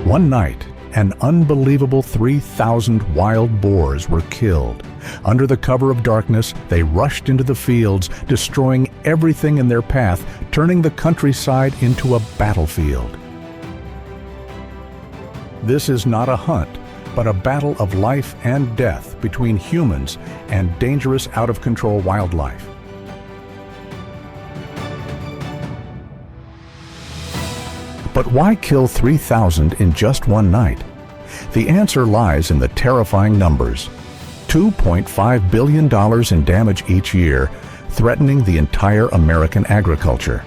One night, an unbelievable 3,000 wild boars were killed. Under the cover of darkness, they rushed into the fields, destroying everything in their path, turning the countryside into a battlefield. This is not a hunt, but a battle of life and death between humans and dangerous, out-of-control wildlife. But why kill 3,000 in just one night? The answer lies in the terrifying numbers. $2.5 billion in damage each year, threatening the entire American agriculture.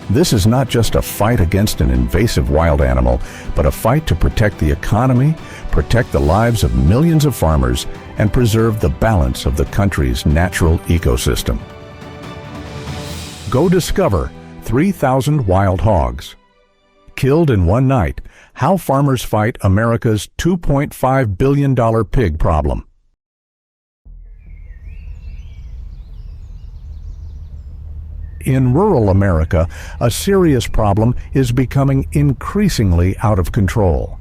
This is not just a fight against an invasive wild animal, but a fight to protect the economy, protect the lives of millions of farmers, and preserve the balance of the country's natural ecosystem. Go discover 3,000 wild hogs. Killed in one night, how farmers fight America's $2.5 billion pig problem. In rural America, a serious problem is becoming increasingly out of control.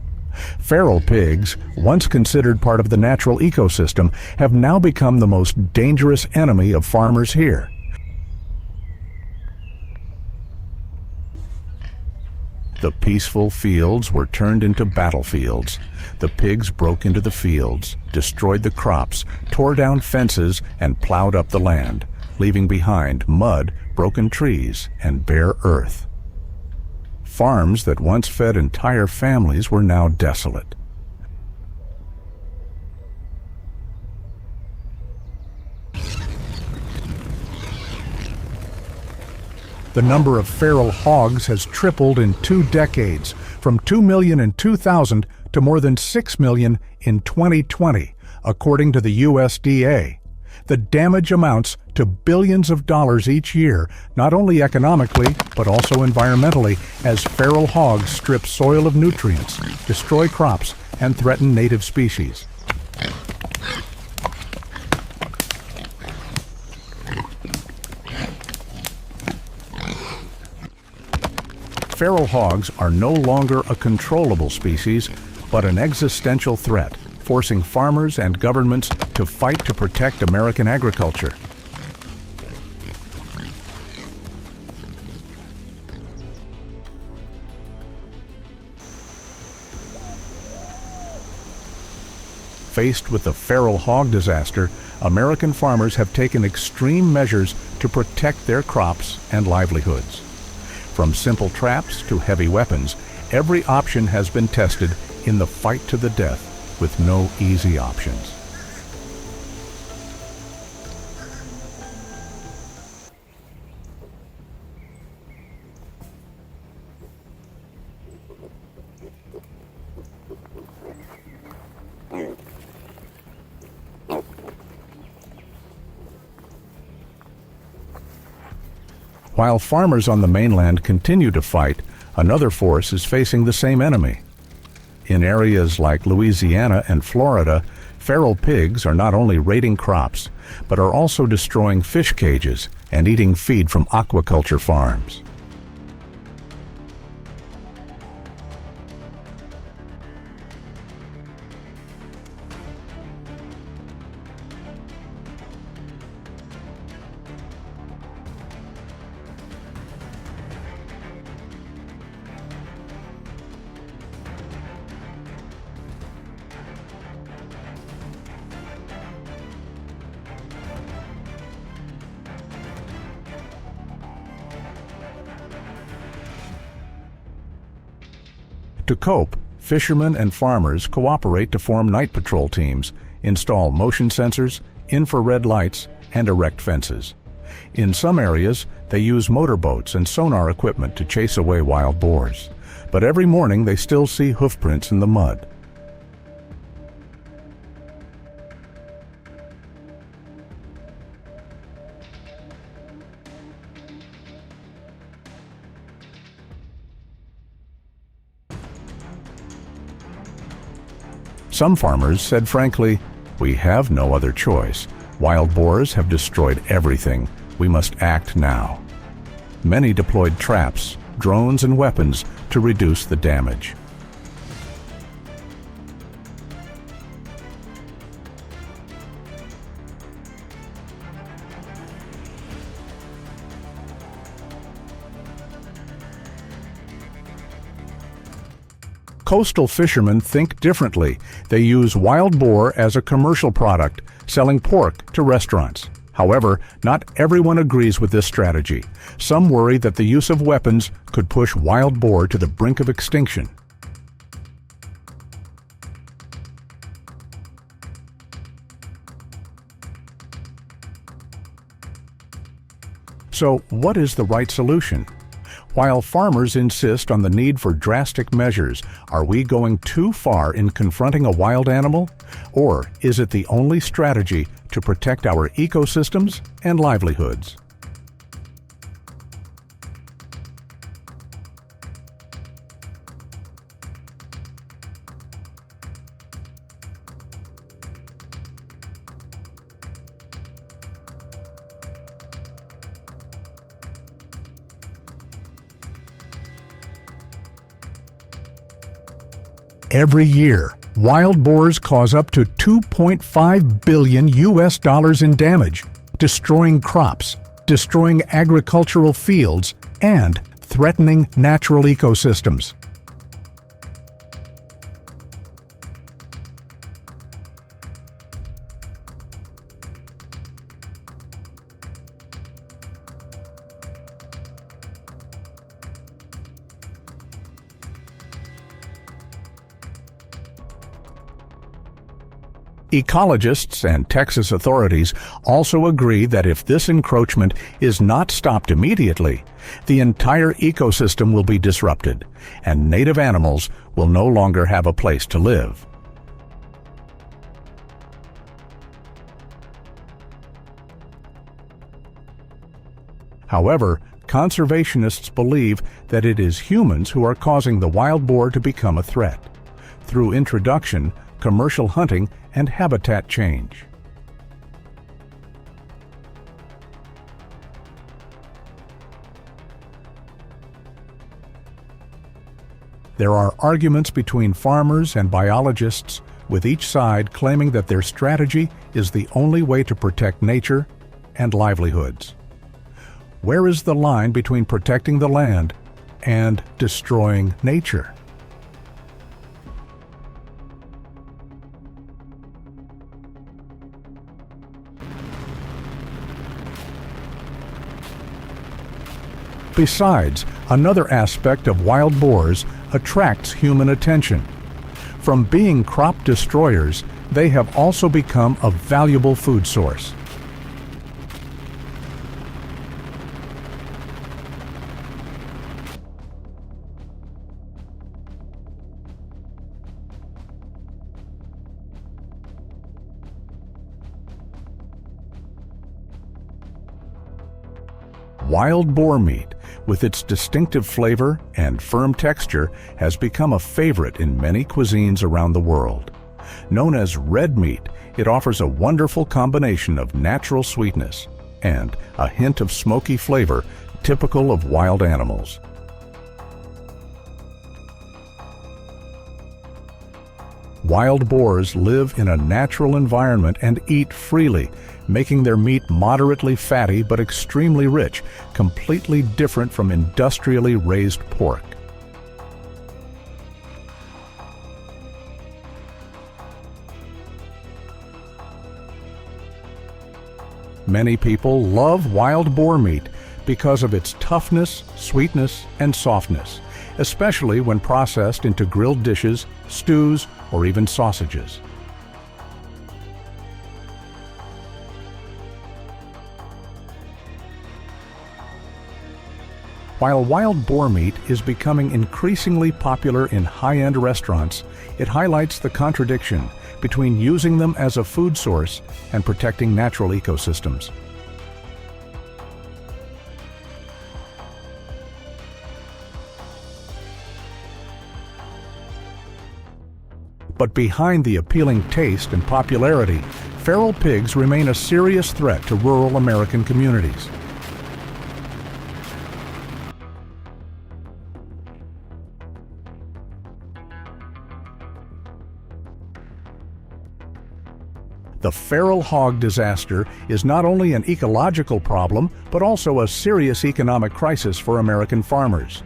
Feral pigs, once considered part of the natural ecosystem, have now become the most dangerous enemy of farmers here. The peaceful fields were turned into battlefields. The pigs broke into the fields, destroyed the crops, tore down fences, and plowed up the land, leaving behind mud, broken trees, and bare earth. Farms that once fed entire families were now desolate. The number of feral hogs has tripled in 2 decades, from 2 million in 2000 to more than 6 million in 2020, according to the USDA. The damage amounts to billions of dollars each year, not only economically, but also environmentally, as feral hogs strip soil of nutrients, destroy crops, and threaten native species. Feral hogs are no longer a controllable species, but an existential threat, forcing farmers and governments to fight to protect American agriculture. Faced with the feral hog disaster, American farmers have taken extreme measures to protect their crops and livelihoods. From simple traps to heavy weapons, every option has been tested in the fight to the death, with no easy options. While farmers on the mainland continue to fight, another force is facing the same enemy. In areas like Louisiana and Florida, feral pigs are not only raiding crops, but are also destroying fish cages and eating feed from aquaculture farms. To cope, fishermen and farmers cooperate to form night patrol teams, install motion sensors, infrared lights, and erect fences. In some areas, they use motorboats and sonar equipment to chase away wild boars. But every morning they still see hoofprints in the mud. Some farmers said frankly, "We have no other choice. Wild boars have destroyed everything. We must act now." Many deployed traps, drones, and weapons to reduce the damage. Coastal fishermen think differently. They use wild boar as a commercial product, selling pork to restaurants. However, not everyone agrees with this strategy. Some worry that the use of weapons could push wild boar to the brink of extinction. So, what is the right solution? While farmers insist on the need for drastic measures, are we going too far in confronting a wild animal? Or is it the only strategy to protect our ecosystems and livelihoods? Every year, wild boars cause up to $2.5 billion in damage, destroying crops, destroying agricultural fields, and threatening natural ecosystems. Ecologists and Texas authorities also agree that if this encroachment is not stopped immediately, the entire ecosystem will be disrupted, and native animals will no longer have a place to live. However, conservationists believe that it is humans who are causing the wild boar to become a threat, through introduction, commercial hunting, and habitat change. There are arguments between farmers and biologists, with each side claiming that their strategy is the only way to protect nature and livelihoods. Where is the line between protecting the land and destroying nature? Besides, another aspect of wild boars attracts human attention. From being crop destroyers, they have also become a valuable food source. Wild boar meat, with its distinctive flavor and firm texture, has become a favorite in many cuisines around the world. Known as red meat, it offers a wonderful combination of natural sweetness and a hint of smoky flavor typical of wild animals. Wild boars live in a natural environment and eat freely, making their meat moderately fatty but extremely rich, completely different from industrially raised pork. Many people love wild boar meat because of its toughness, sweetness, and softness, especially when processed into grilled dishes, stews, or even sausages. While wild boar meat is becoming increasingly popular in high-end restaurants, it highlights the contradiction between using them as a food source and protecting natural ecosystems. But behind the appealing taste and popularity, feral pigs remain a serious threat to rural American communities. The feral hog disaster is not only an ecological problem, but also a serious economic crisis for American farmers.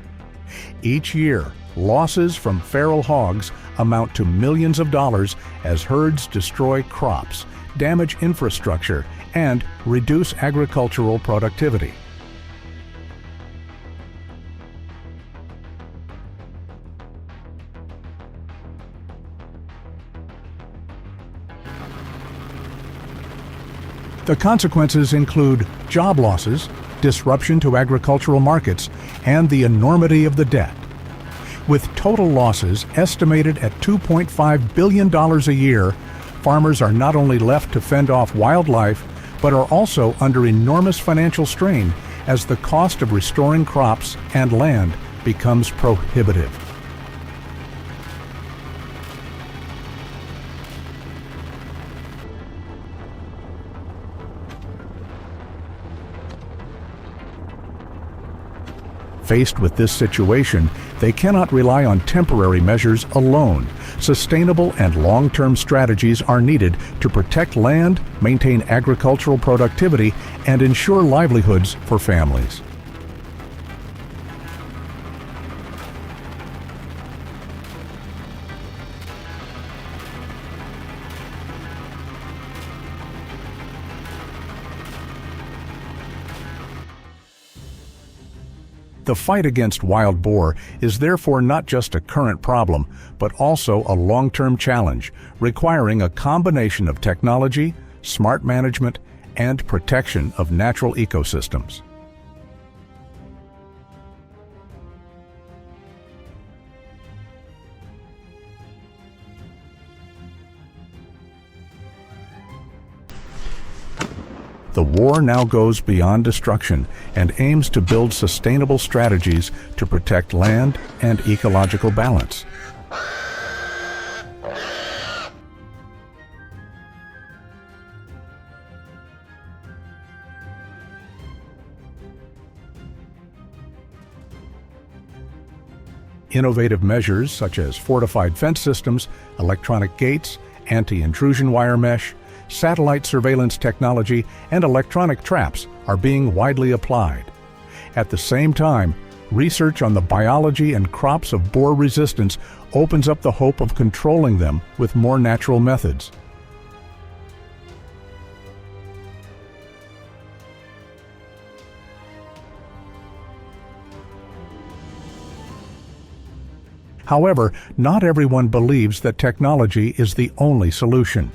Each year, losses from feral hogs amount to millions of dollars as herds destroy crops, damage infrastructure, and reduce agricultural productivity. The consequences include job losses, disruption to agricultural markets, and the enormity of the debt. With total losses estimated at $2.5 billion a year, farmers are not only left to fend off wildlife, but are also under enormous financial strain as the cost of restoring crops and land becomes prohibitive. Faced with this situation, they cannot rely on temporary measures alone. Sustainable and long-term strategies are needed to protect land, maintain agricultural productivity, and ensure livelihoods for families. The fight against wild boar is therefore not just a current problem, but also a long-term challenge, requiring a combination of technology, smart management, and protection of natural ecosystems. The war now goes beyond destruction and aims to build sustainable strategies to protect land and ecological balance. Innovative measures such as fortified fence systems, electronic gates, anti-intrusion wire mesh, satellite surveillance technology, and electronic traps are being widely applied. At the same time, research on the biology and crops of boar resistance opens up the hope of controlling them with more natural methods. However, not everyone believes that technology is the only solution.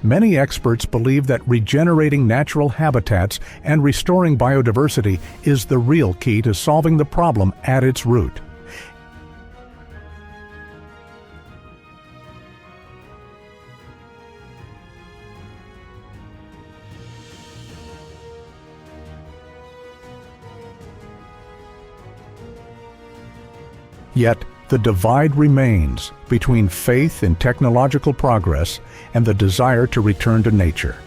Many experts believe that regenerating natural habitats and restoring biodiversity is the real key to solving the problem at its root. Yet, the divide remains between faith in technological progress and the desire to return to nature.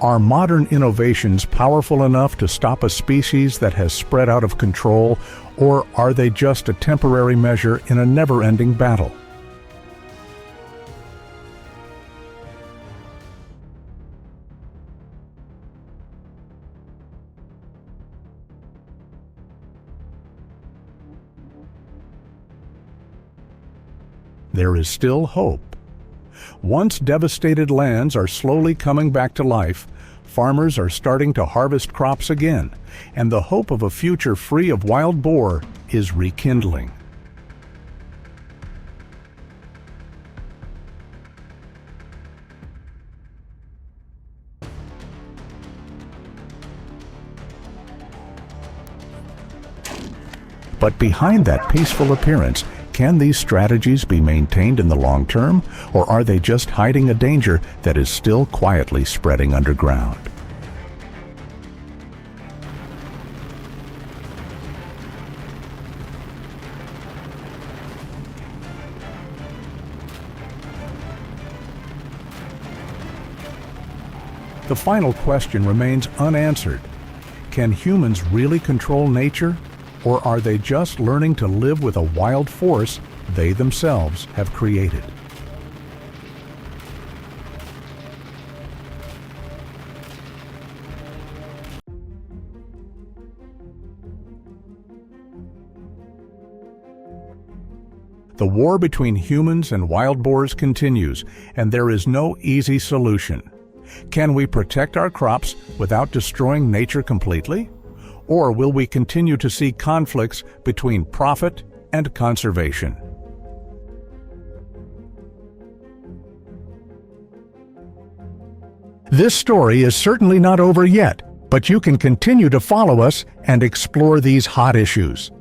Are modern innovations powerful enough to stop a species that has spread out of control, or are they just a temporary measure in a never-ending battle? There is still hope. Once devastated lands are slowly coming back to life, farmers are starting to harvest crops again, and the hope of a future free of wild boar is rekindling. But behind that peaceful appearance, can these strategies be maintained in the long term, or are they just hiding a danger that is still quietly spreading underground? The final question remains unanswered. Can humans really control nature? Or are they just learning to live with a wild force they themselves have created? The war between humans and wild boars continues, and there is no easy solution. Can we protect our crops without destroying nature completely? Or will we continue to see conflicts between profit and conservation? This story is certainly not over yet, but you can continue to follow us and explore these hot issues.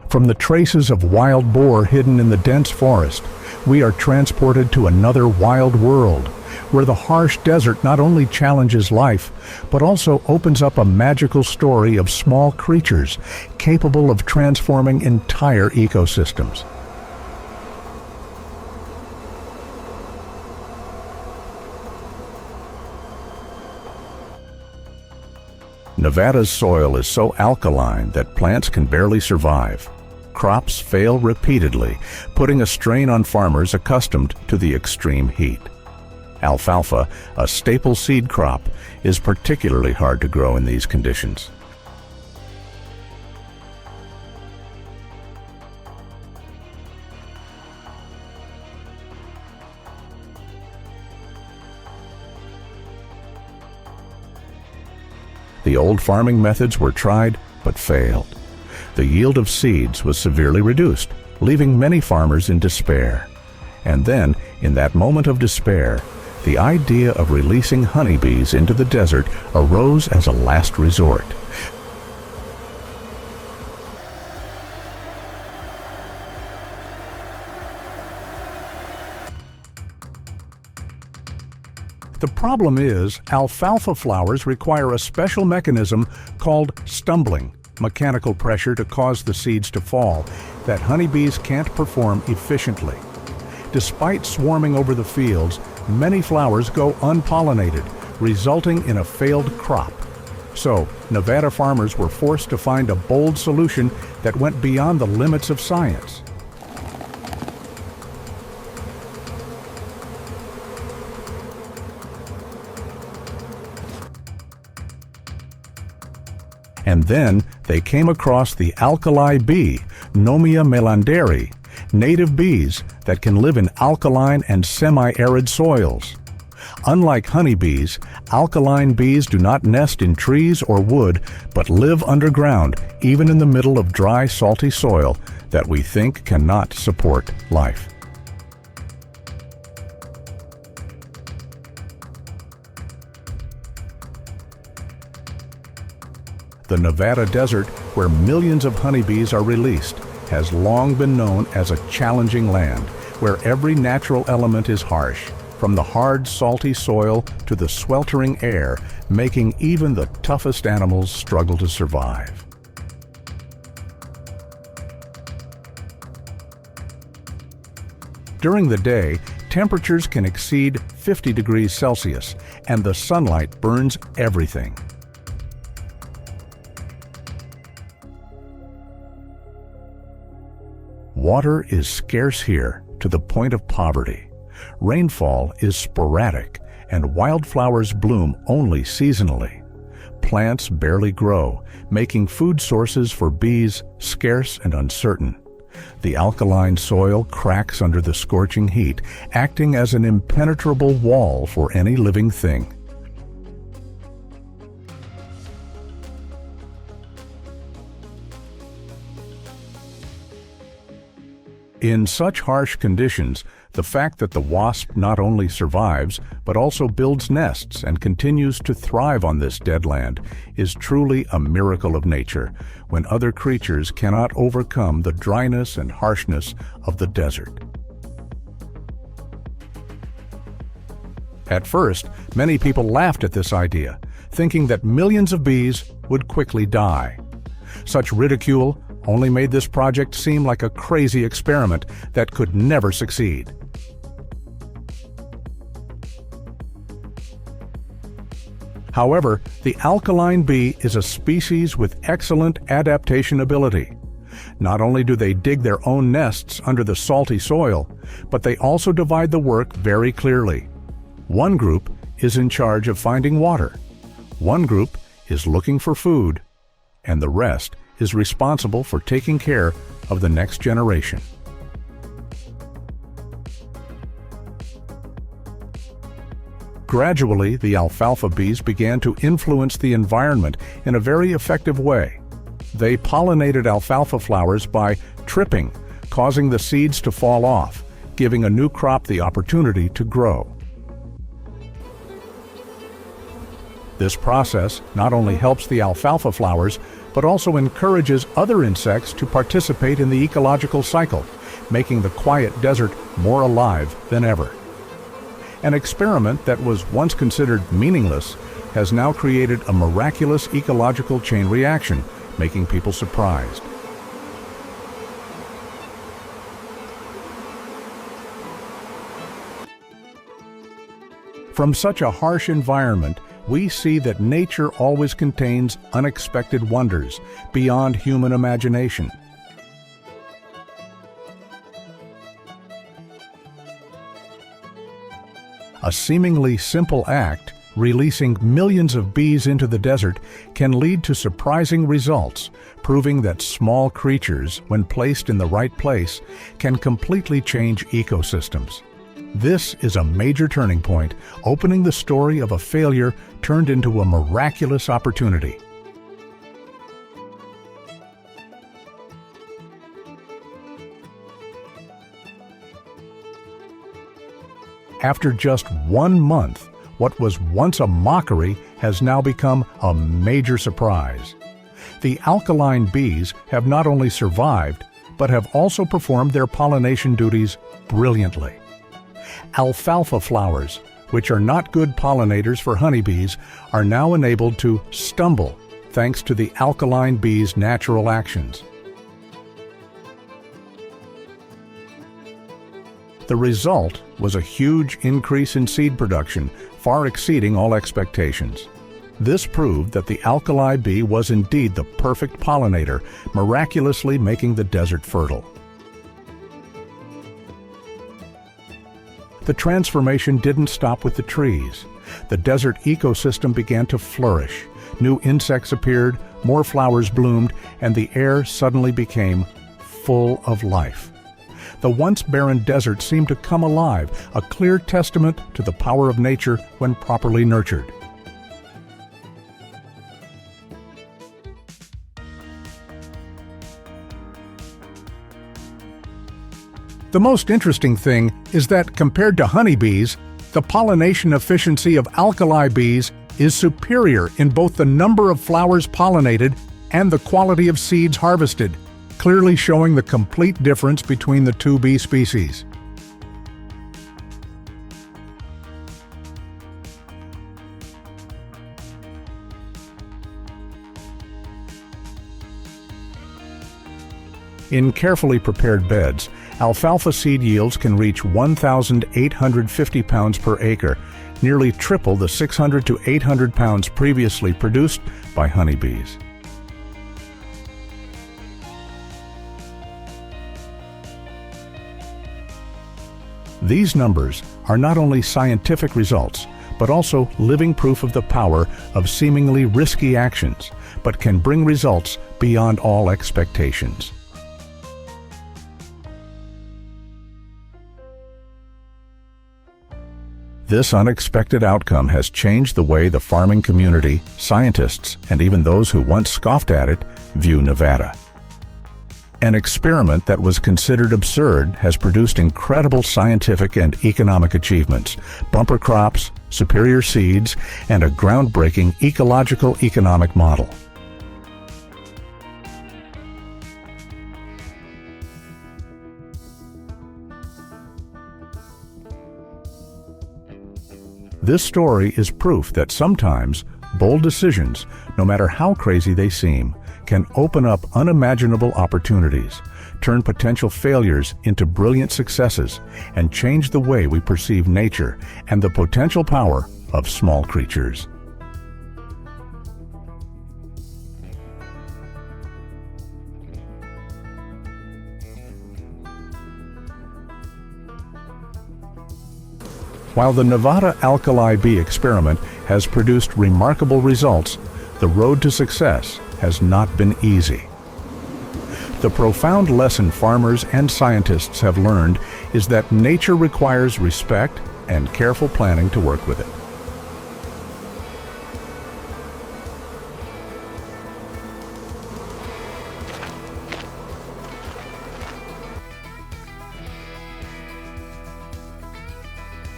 From the traces of wild boar hidden in the dense forest, we are transported to another wild world, where the harsh desert not only challenges life, but also opens up a magical story of small creatures capable of transforming entire ecosystems. Nevada's soil is so alkaline that plants can barely survive. Crops fail repeatedly, putting a strain on farmers accustomed to the extreme heat. Alfalfa, a staple seed crop, is particularly hard to grow in these conditions. The old farming methods were tried but failed. The yield of seeds was severely reduced, leaving many farmers in despair. And then, in that moment of despair, the idea of releasing honeybees into the desert arose as a last resort. The problem is, alfalfa flowers require a special mechanism called stumbling, mechanical pressure to cause the seeds to fall, that honeybees can't perform efficiently. Despite swarming over the fields, many flowers go unpollinated, resulting in a failed crop. So, Nevada farmers were forced to find a bold solution that went beyond the limits of science. And then they came across the alkali bee, Nomia melanderi, native bees that can live in alkaline and semi-arid soils. Unlike honeybees, alkaline bees do not nest in trees or wood, but live underground, even in the middle of dry, salty soil that we think cannot support life. The Nevada desert, where millions of honeybees are released, has long been known as a challenging land, where every natural element is harsh, from the hard, salty soil to the sweltering air, making even the toughest animals struggle to survive. During the day, temperatures can exceed 50 degrees Celsius, and the sunlight burns everything. Water is scarce here to the point of poverty. Rainfall is sporadic, and wildflowers bloom only seasonally. Plants barely grow, making food sources for bees scarce and uncertain. The alkaline soil cracks under the scorching heat, acting as an impenetrable wall for any living thing. In such harsh conditions, the fact that the wasp not only survives, but also builds nests and continues to thrive on this dead land is truly a miracle of nature, when other creatures cannot overcome the dryness and harshness of the desert. At first, many people laughed at this idea, thinking that millions of bees would quickly die. Such ridicule only made this project seem like a crazy experiment that could never succeed. However, the alkaline bee is a species with excellent adaptation ability. Not only do they dig their own nests under the salty soil, but they also divide the work very clearly. One group is in charge of finding water. One group is looking for food, and the rest is responsible for taking care of the next generation. Gradually, the alfalfa bees began to influence the environment in a very effective way. They pollinated alfalfa flowers by tripping, causing the seeds to fall off, giving a new crop the opportunity to grow. This process not only helps the alfalfa flowers, but also encourages other insects to participate in the ecological cycle, making the quiet desert more alive than ever. An experiment that was once considered meaningless has now created a miraculous ecological chain reaction, making people surprised. From such a harsh environment, we see that nature always contains unexpected wonders beyond human imagination. A seemingly simple act, releasing millions of bees into the desert, can lead to surprising results, proving that small creatures, when placed in the right place, can completely change ecosystems. This is a major turning point, opening the story of a failure turned into a miraculous opportunity. After just 1 month, what was once a mockery has now become a major surprise. The alkaline bees have not only survived, but have also performed their pollination duties brilliantly. Alfalfa flowers, which are not good pollinators for honeybees, are now enabled to stumble thanks to the alkaline bees' natural actions. The result was a huge increase in seed production, far exceeding all expectations. This proved that the alkali bee was indeed the perfect pollinator, miraculously making the desert fertile. The transformation didn't stop with the trees. The desert ecosystem began to flourish. New insects appeared, more flowers bloomed, and the air suddenly became full of life. The once barren desert seemed to come alive, a clear testament to the power of nature when properly nurtured. The most interesting thing is that compared to honeybees, the pollination efficiency of alkali bees is superior in both the number of flowers pollinated and the quality of seeds harvested, clearly showing the complete difference between the two bee species. In carefully prepared beds, alfalfa seed yields can reach 1,850 pounds per acre, nearly triple the 600 to 800 pounds previously produced by honeybees. These numbers are not only scientific results, but also living proof of the power of seemingly risky actions, but can bring results beyond all expectations. This unexpected outcome has changed the way the farming community, scientists, and even those who once scoffed at it view Nevada. An experiment that was considered absurd has produced incredible scientific and economic achievements, bumper crops, superior seeds, and a groundbreaking ecological economic model. This story is proof that sometimes bold decisions, no matter how crazy they seem, can open up unimaginable opportunities, turn potential failures into brilliant successes, and change the way we perceive nature and the potential power of small creatures. While the Nevada alkali bee experiment has produced remarkable results, the road to success has not been easy. The profound lesson farmers and scientists have learned is that nature requires respect and careful planning to work with it.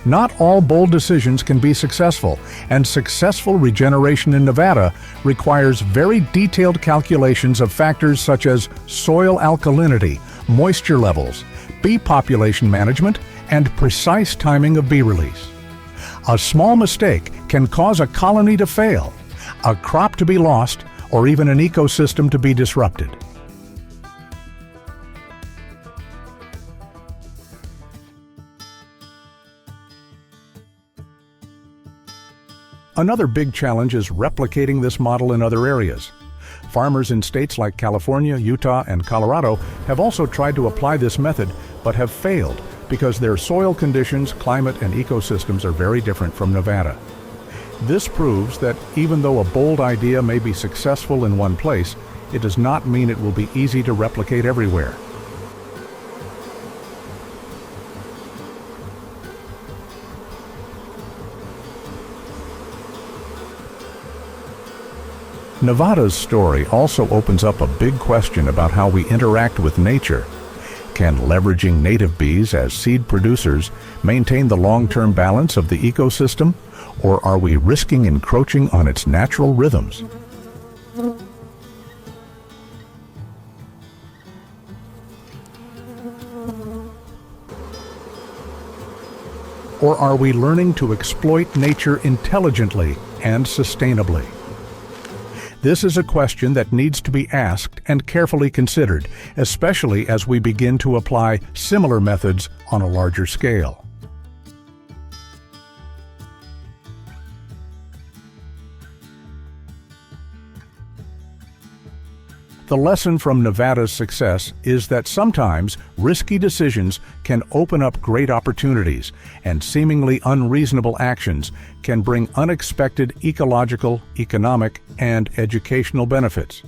Not all bold decisions can be successful, and successful regeneration in Nevada requires very detailed calculations of factors such as soil alkalinity, moisture levels, bee population management, and precise timing of bee release. A small mistake can cause a colony to fail, a crop to be lost, or even an ecosystem to be disrupted. Another big challenge is replicating this model in other areas. Farmers in states like California, Utah, and Colorado have also tried to apply this method, but have failed because their soil conditions, climate, and ecosystems are very different from Nevada. This proves that even though a bold idea may be successful in one place, it does not mean it will be easy to replicate everywhere. Nevada's story also opens up a big question about how we interact with nature. Can leveraging native bees as seed producers maintain the long-term balance of the ecosystem, or are we risking encroaching on its natural rhythms? Or are we learning to exploit nature intelligently and sustainably? This is a question that needs to be asked and carefully considered, especially as we begin to apply similar methods on a larger scale. The lesson from Nevada's success is that sometimes risky decisions can open up great opportunities, and seemingly unreasonable actions can bring unexpected ecological, economic, and educational benefits.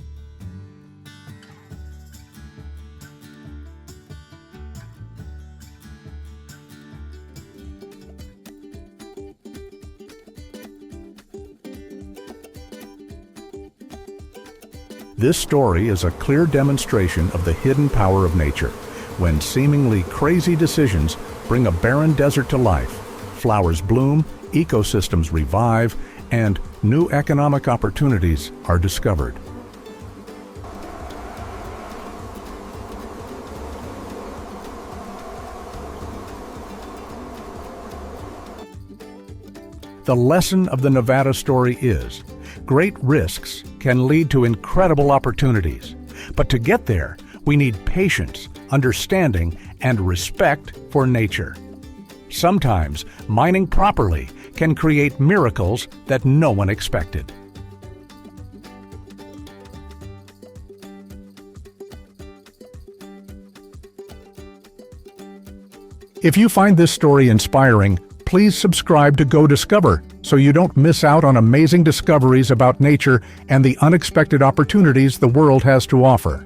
This story is a clear demonstration of the hidden power of nature, when seemingly crazy decisions bring a barren desert to life, flowers bloom, ecosystems revive, and new economic opportunities are discovered. The lesson of the Nevada story is, great risks can lead to incredible opportunities. But to get there, we need patience, understanding, and respect for nature. Sometimes, mining properly can create miracles that no one expected. If you find this story inspiring, please subscribe to godiscover so you don't miss out on amazing discoveries about nature and the unexpected opportunities the world has to offer.